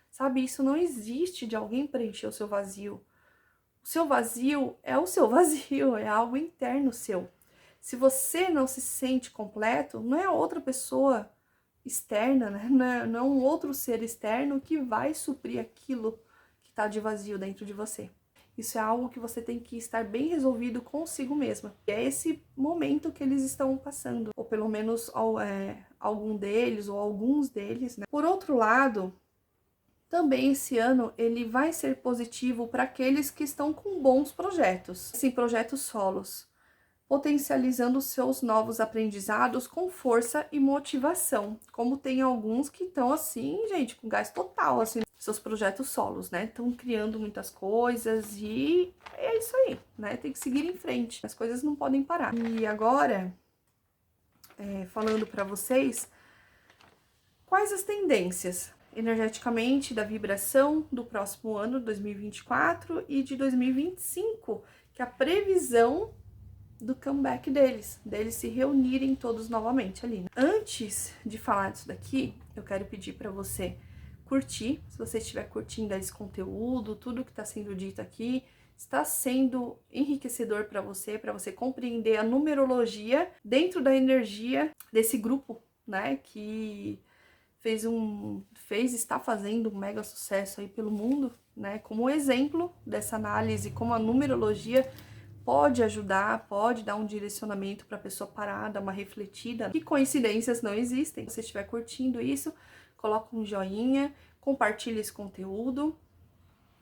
sabe? Isso não existe de alguém preencher o seu vazio. O seu vazio é o seu vazio, é algo interno seu. Se você não se sente completo, não é outra pessoa externa, né? Não é um outro ser externo que vai suprir aquilo que tá de vazio dentro de você. Isso é algo que você tem que estar bem resolvido consigo mesma. E é esse momento que eles estão passando, ou pelo menos algum deles, ou alguns deles, né? Por outro lado, também esse ano ele vai ser positivo para aqueles que estão com bons projetos, sim, projetos solos, potencializando seus novos aprendizados com força e motivação. Como tem alguns que estão assim, gente, com gás total, assim, seus projetos solos, né? Estão criando muitas coisas e é isso aí, né? Tem que seguir em frente, as coisas não podem parar. E agora, falando para vocês, quais as tendências energeticamente da vibração do próximo ano, 2024 e de 2025, que é a previsão do comeback deles se reunirem todos novamente ali, né? Antes de falar disso daqui, eu quero pedir para você curtir, se você estiver curtindo esse conteúdo, tudo que está sendo dito aqui, está sendo enriquecedor para você compreender a numerologia dentro da energia desse grupo, né, que está fazendo um mega sucesso aí pelo mundo, né? Como exemplo dessa análise, como a numerologia pode ajudar, pode dar um direcionamento para a pessoa parar, dar uma refletida. Que coincidências não existem. Se você estiver curtindo isso, coloca um joinha, compartilha esse conteúdo.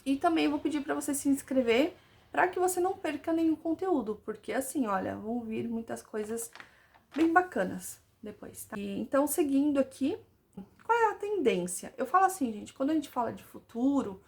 E também vou pedir para você se inscrever para que você não perca nenhum conteúdo, porque assim, olha, vão vir muitas coisas bem bacanas depois, tá? Então, seguindo aqui, qual é a tendência? Eu falo assim, gente, quando a gente fala de futuro,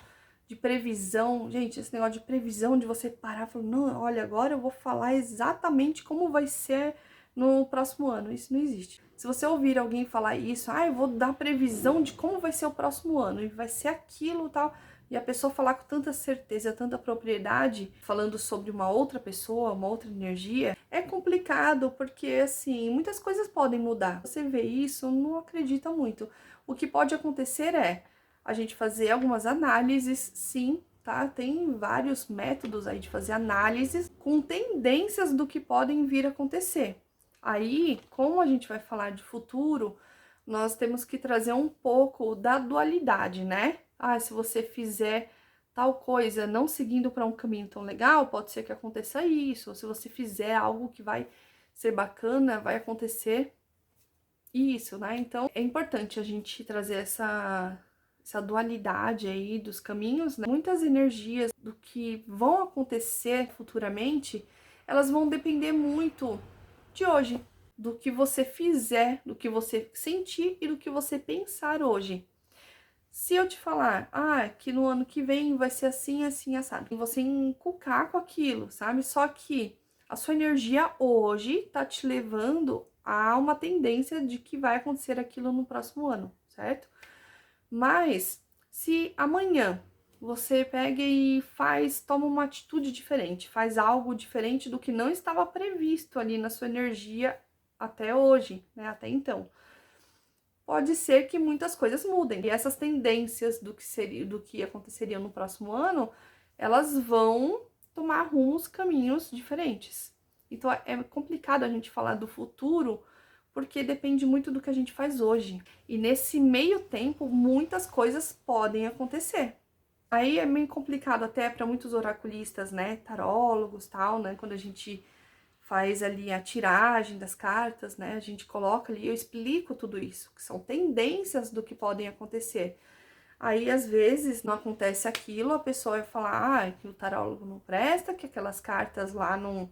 de previsão, gente, esse negócio de previsão, de você parar e falar, não, olha, agora eu vou falar exatamente como vai ser no próximo ano. Isso não existe. Se você ouvir alguém falar isso, eu vou dar previsão de como vai ser o próximo ano, e vai ser aquilo e tal, e a pessoa falar com tanta certeza, tanta propriedade, falando sobre uma outra pessoa, uma outra energia, é complicado, porque, assim, muitas coisas podem mudar. Você vê isso, não acredita muito. O que pode acontecer é a gente fazer algumas análises, sim, tá? Tem vários métodos aí de fazer análises com tendências do que podem vir a acontecer. Aí, como a gente vai falar de futuro, nós temos que trazer um pouco da dualidade, né? Se você fizer tal coisa não seguindo para um caminho tão legal, pode ser que aconteça isso. Ou se você fizer algo que vai ser bacana, vai acontecer isso, né? Então, é importante a gente trazer essa dualidade aí dos caminhos, né? Muitas energias do que vão acontecer futuramente, elas vão depender muito de hoje, do que você fizer, do que você sentir e do que você pensar hoje. Se eu te falar, que no ano que vem vai ser assim, assim, assado, você encucar com aquilo, sabe? Só que a sua energia hoje tá te levando a uma tendência de que vai acontecer aquilo no próximo ano, certo? Mas se amanhã você pega e toma uma atitude diferente, faz algo diferente do que não estava previsto ali na sua energia até hoje, né? Até então. pode ser que muitas coisas mudem. E essas tendências do que aconteceria no próximo ano, elas vão tomar rumos, caminhos diferentes. Então é complicado a gente falar do futuro, porque depende muito do que a gente faz hoje. E nesse meio tempo, muitas coisas podem acontecer. Aí é meio complicado até para muitos oraculistas, né, tarólogos, tal, né, quando a gente faz ali a tiragem das cartas, né, a gente coloca ali, eu explico tudo isso, que são tendências do que podem acontecer. Aí, às vezes, não acontece aquilo, a pessoa vai falar, que o tarólogo não presta, que aquelas cartas lá não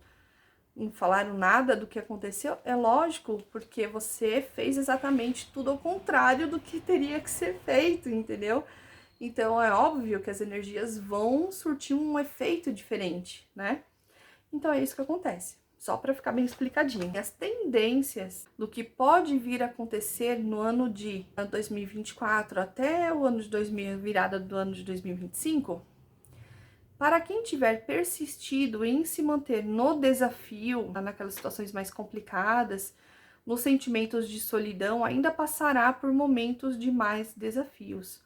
falaram nada do que aconteceu. É lógico, porque você fez exatamente tudo ao contrário do que teria que ser feito, entendeu? Então, é óbvio que as energias vão surtir um efeito diferente, né? Então, é isso que acontece. Só para ficar bem explicadinho. As tendências do que pode vir a acontecer no ano de 2024 até o ano de 2000, virada do ano de 2025, para quem tiver persistido em se manter no desafio, naquelas situações mais complicadas, nos sentimentos de solidão, ainda passará por momentos de mais desafios,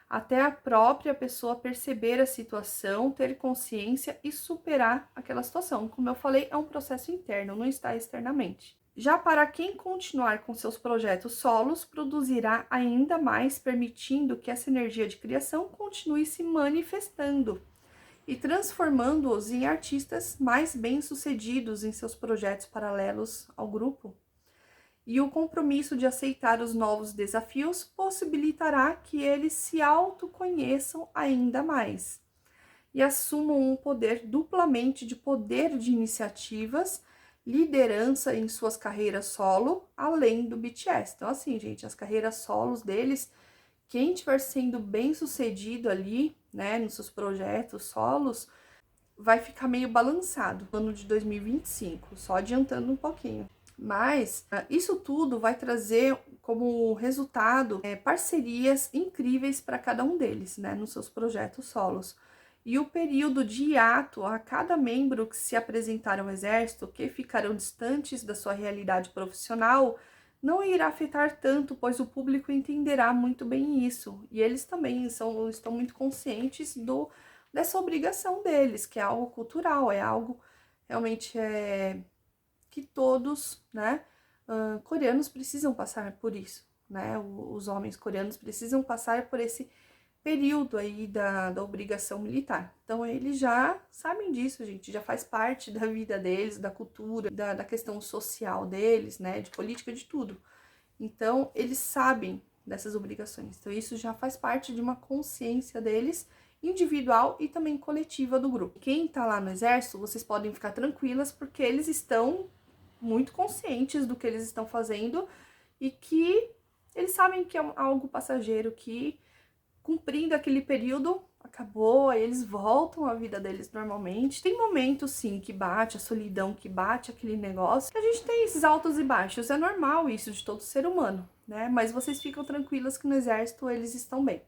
até a própria pessoa perceber a situação, ter consciência e superar aquela situação. Como eu falei, é um processo interno, não está externamente. Já para quem continuar com seus projetos solos, produzirá ainda mais, permitindo que essa energia de criação continue se manifestando e transformando-os em artistas mais bem-sucedidos em seus projetos paralelos ao grupo. E o compromisso de aceitar os novos desafios possibilitará que eles se autoconheçam ainda mais e assumam um poder duplamente de poder de iniciativas, liderança em suas carreiras solo, além do BTS. Então, assim, gente, as carreiras solos deles, quem estiver sendo bem sucedido ali, né, nos seus projetos solos, vai ficar meio balançado no ano de 2025, só adiantando um pouquinho. Mas isso tudo vai trazer como resultado parcerias incríveis para cada um deles, né, nos seus projetos solos. E o período de hiato a cada membro que se apresentar ao exército, que ficarão distantes da sua realidade profissional, não irá afetar tanto, pois o público entenderá muito bem isso. E eles também estão muito conscientes dessa obrigação deles, que é algo cultural, é algo realmente que todos, né, coreanos precisam passar por isso, né? Os homens coreanos precisam passar por esse período aí da obrigação militar. Então, eles já sabem disso, gente, já faz parte da vida deles, da cultura, da questão social deles, né, de política, de tudo. Então, eles sabem dessas obrigações. Então, isso já faz parte de uma consciência deles, individual e também coletiva do grupo. Quem tá lá no exército, vocês podem ficar tranquilas, porque eles estão muito conscientes do que eles estão fazendo e que eles sabem que é algo passageiro, que cumprindo aquele período, acabou, aí eles voltam à vida deles normalmente. Tem momentos, sim, que bate a solidão, que bate aquele negócio. A gente tem esses altos e baixos, é normal isso de todo ser humano, né? Mas vocês ficam tranquilas que no exército eles estão bem,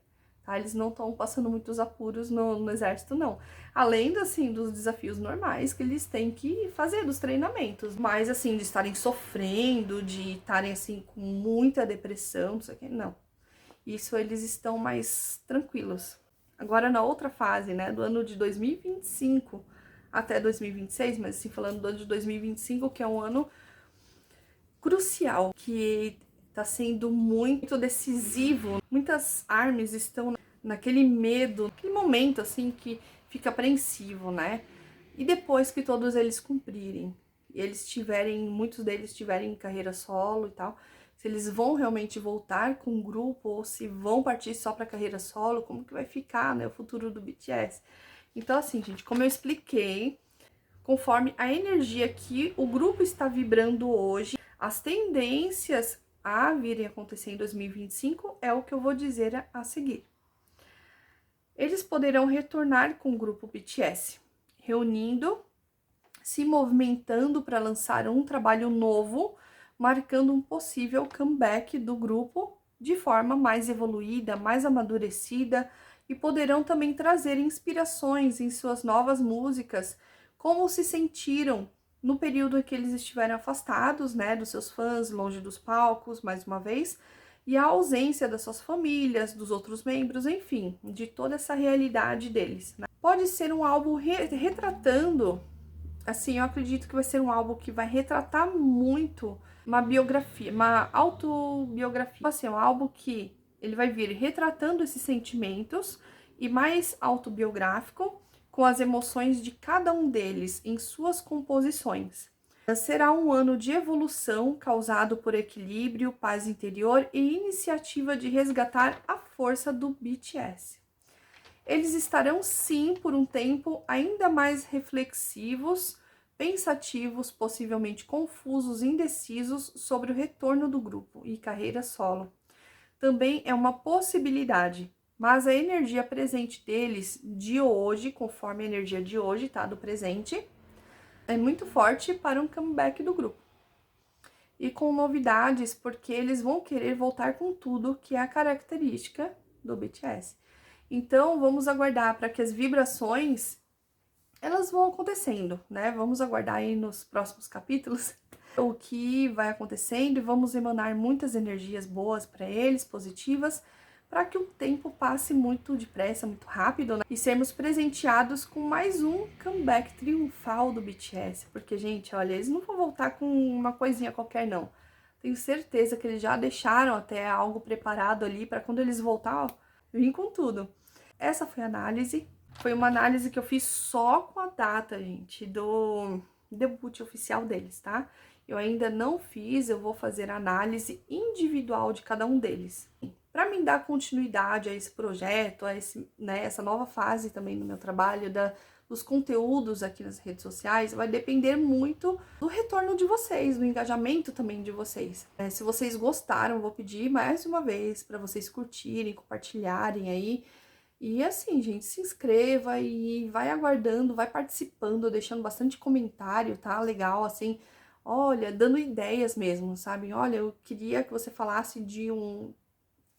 tá? Eles não estão passando muitos apuros no exército, não. Além, assim, dos desafios normais que eles têm que fazer, dos treinamentos. Mas, assim, de estarem sofrendo, de estarem, assim, com muita depressão, não sei o que, não. Isso eles estão mais tranquilos. Agora, na outra fase, né, do ano de 2025 até 2026, mas assim, falando do ano de 2025, que é um ano crucial, que tá sendo muito decisivo. Muitas armas estão naquele medo, naquele momento, assim, que fica apreensivo, né? E depois que todos eles cumprirem, muitos deles tiverem carreira solo e tal, se eles vão realmente voltar com um grupo ou se vão partir só para carreira solo, como que vai ficar, né, o futuro do BTS. Então, assim, gente, como eu expliquei, conforme a energia que o grupo está vibrando hoje, as tendências a virem acontecer em 2025 é o que eu vou dizer a seguir. Eles poderão retornar com o grupo BTS, reunindo, se movimentando para lançar um trabalho novo, marcando um possível comeback do grupo de forma mais evoluída, mais amadurecida, e poderão também trazer inspirações em suas novas músicas, como se sentiram no período em que eles estiveram afastados, né, dos seus fãs, longe dos palcos, mais uma vez, e a ausência das suas famílias, dos outros membros, enfim, de toda essa realidade deles, né? Pode ser um álbum retratando, assim, eu acredito que vai ser um álbum que vai retratar muito uma biografia, uma autobiografia. Assim, um álbum que ele vai vir retratando esses sentimentos e mais autobiográfico, com as emoções de cada um deles em suas composições. Será um ano de evolução causado por equilíbrio, paz interior e iniciativa de resgatar a força do BTS. Eles estarão sim por um tempo ainda mais reflexivos, pensativos, possivelmente confusos, indecisos sobre o retorno do grupo e carreira solo. Também é uma possibilidade, mas a energia presente deles de hoje, conforme a energia de hoje, tá, do presente, é muito forte para um comeback do grupo. E com novidades, porque eles vão querer voltar com tudo, que é a característica do BTS. Então, vamos aguardar para que as vibrações, elas vão acontecendo, né? Vamos aguardar aí nos próximos capítulos o que vai acontecendo e vamos emanar muitas energias boas para eles, positivas, para que o tempo passe muito depressa, muito rápido, né? E sermos presenteados com mais um comeback triunfal do BTS. Porque, gente, olha, eles não vão voltar com uma coisinha qualquer, não. Tenho certeza que eles já deixaram até algo preparado ali para quando eles voltar, ó, vir com tudo. Essa foi a análise. Foi uma análise que eu fiz só com a data, gente, do debut oficial deles, tá? Eu ainda não fiz, eu vou fazer a análise individual de cada um deles. Para mim dar continuidade a esse projeto, a essa nova fase também no meu trabalho, dos conteúdos aqui nas redes sociais, vai depender muito do retorno de vocês, do engajamento também de vocês. Se vocês gostaram, vou pedir mais uma vez para vocês curtirem, compartilharem aí. E assim, gente, se inscreva e vai aguardando, vai participando, deixando bastante comentário, tá? Legal, assim, olha, dando ideias mesmo, sabe? Olha, eu queria que você falasse de um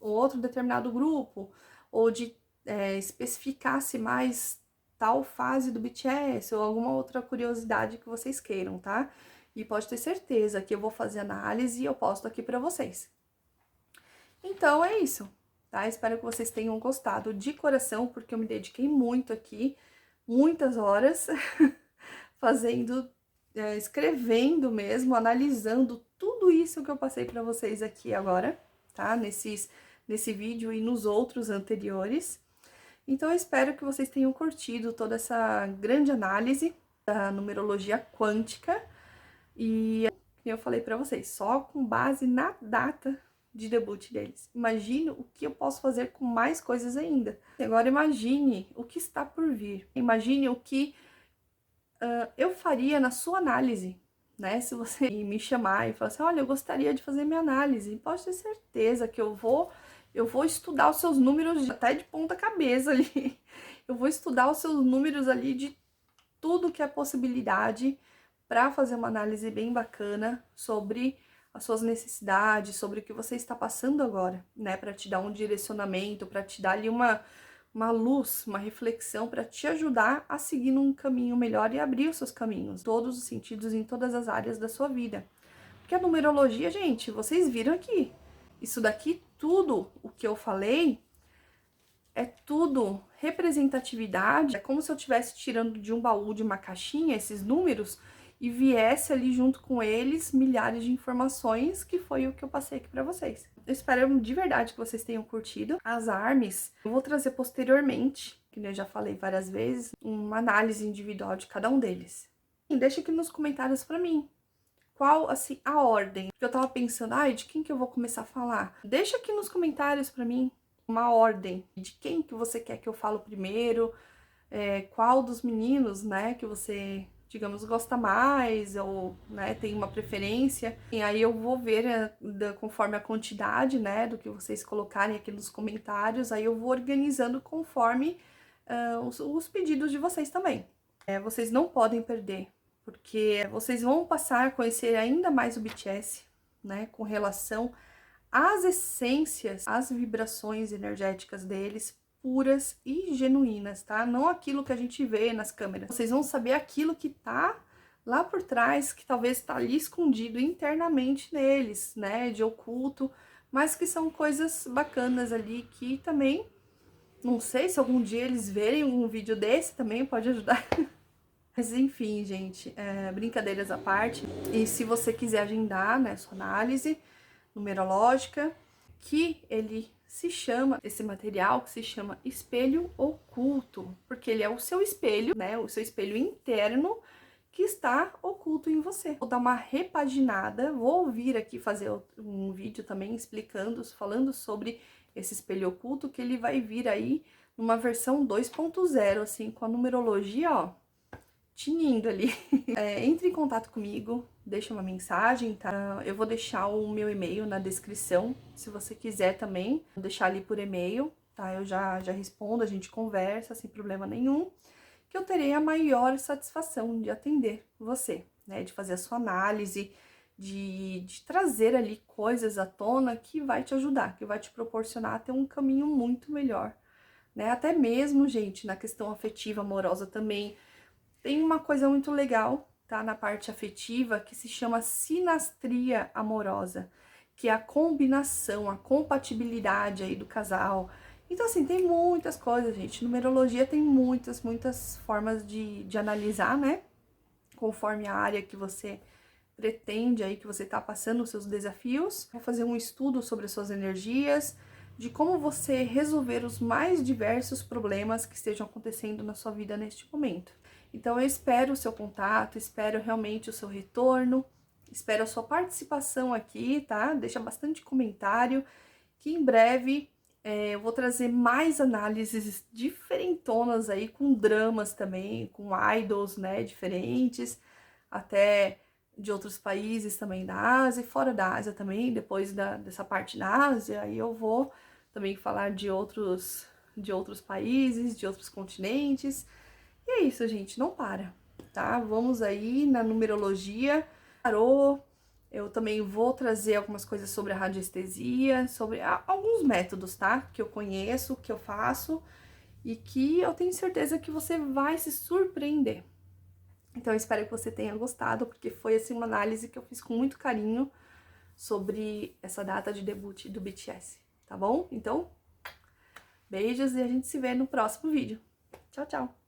outro determinado grupo, ou de especificasse mais tal fase do BTS, ou alguma outra curiosidade que vocês queiram, tá? E pode ter certeza que eu vou fazer análise e eu posto aqui pra vocês. Então, é isso, tá? Espero que vocês tenham gostado de coração, porque eu me dediquei muito aqui, muitas horas, fazendo, escrevendo mesmo, analisando tudo isso que eu passei pra vocês aqui agora, tá? Nesse vídeo e nos outros anteriores. Então, eu espero que vocês tenham curtido toda essa grande análise da numerologia quântica. E, como eu falei pra vocês, só com base na data de debut deles. Imagine o que eu posso fazer com mais coisas ainda. Agora, imagine o que está por vir. Imagine o que eu faria na sua análise, né? Se você me chamar e falar assim, olha, eu gostaria de fazer minha análise, pode ter certeza que eu vou estudar os seus números até de ponta cabeça ali. Eu vou estudar os seus números ali de tudo que é possibilidade para fazer uma análise bem bacana sobre as suas necessidades, sobre o que você está passando agora, né? Para te dar um direcionamento, para te dar ali uma luz, uma reflexão para te ajudar a seguir num caminho melhor e abrir os seus caminhos, todos os sentidos, em todas as áreas da sua vida. Porque a numerologia, gente, vocês viram aqui, isso daqui, tudo o que eu falei, é tudo representatividade, é como se eu estivesse tirando de um baú, de uma caixinha, esses números, e viesse ali junto com eles milhares de informações, que foi o que eu passei aqui pra vocês. Eu espero de verdade que vocês tenham curtido. As ARMS, eu vou trazer posteriormente, que eu já falei várias vezes, uma análise individual de cada um deles. E deixa aqui nos comentários pra mim qual, assim, a ordem. Eu tava pensando, ai, de quem que eu vou começar a falar? Deixa aqui nos comentários pra mim uma ordem de quem que você quer que eu falo primeiro, qual dos meninos, né, que você, digamos, gosta mais, ou, né, tem uma preferência. E aí eu vou ver, conforme a quantidade, né, do que vocês colocarem aqui nos comentários, aí eu vou organizando conforme os pedidos de vocês também. Vocês não podem perder, porque vocês vão passar a conhecer ainda mais o BTS, né, com relação às essências, às vibrações energéticas deles, puras e genuínas, tá? Não aquilo que a gente vê nas câmeras. Vocês vão saber aquilo que tá lá por trás, que talvez tá ali escondido internamente neles, né, de oculto, mas que são coisas bacanas ali que também, não sei se algum dia eles verem um vídeo desse também pode ajudar. Mas enfim, gente, brincadeiras à parte, e se você quiser agendar, né, sua análise numerológica, que ele se chama, esse material que se chama espelho oculto, porque ele é o seu espelho, né, o seu espelho interno que está oculto em você. Vou dar uma repaginada, vou vir aqui fazer um vídeo também explicando, falando sobre esse espelho oculto, que ele vai vir aí numa versão 2.0, assim, com a numerologia, ó, tinindo ali. Entre em contato comigo, deixa uma mensagem, tá? Eu vou deixar o meu e-mail na descrição, se você quiser também, vou deixar ali por e-mail, tá? Eu já respondo, a gente conversa sem problema nenhum, que eu terei a maior satisfação de atender você, né? De fazer a sua análise, de trazer ali coisas à tona que vai te ajudar, que vai te proporcionar a ter um caminho muito melhor, né? Até mesmo, gente, na questão afetiva, amorosa também, tem uma coisa muito legal, tá? Na parte afetiva, que se chama sinastria amorosa, que é a combinação, a compatibilidade aí do casal. Então, assim, tem muitas coisas, gente. Numerologia tem muitas formas de analisar, né? Conforme a área que você pretende aí, que você tá passando os seus desafios. Vou fazer um estudo sobre as suas energias, de como você resolver os mais diversos problemas que estejam acontecendo na sua vida neste momento. Então, eu espero o seu contato, espero realmente o seu retorno, espero a sua participação aqui, tá? Deixa bastante comentário, que em breve eu vou trazer mais análises diferentonas aí, com dramas também, com idols, né, diferentes, até de outros países também da Ásia, e fora da Ásia também, depois dessa parte da Ásia, aí eu vou também falar de outros países, de outros continentes. E é isso, gente, não para, tá? Vamos aí na numerologia, tarô. Eu também vou trazer algumas coisas sobre a radiestesia, sobre alguns métodos, tá? Que eu conheço, que eu faço e que eu tenho certeza que você vai se surpreender. Então, eu espero que você tenha gostado, porque foi, assim, uma análise que eu fiz com muito carinho sobre essa data de debut do BTS, tá bom? Então, beijos e a gente se vê no próximo vídeo. Tchau, tchau!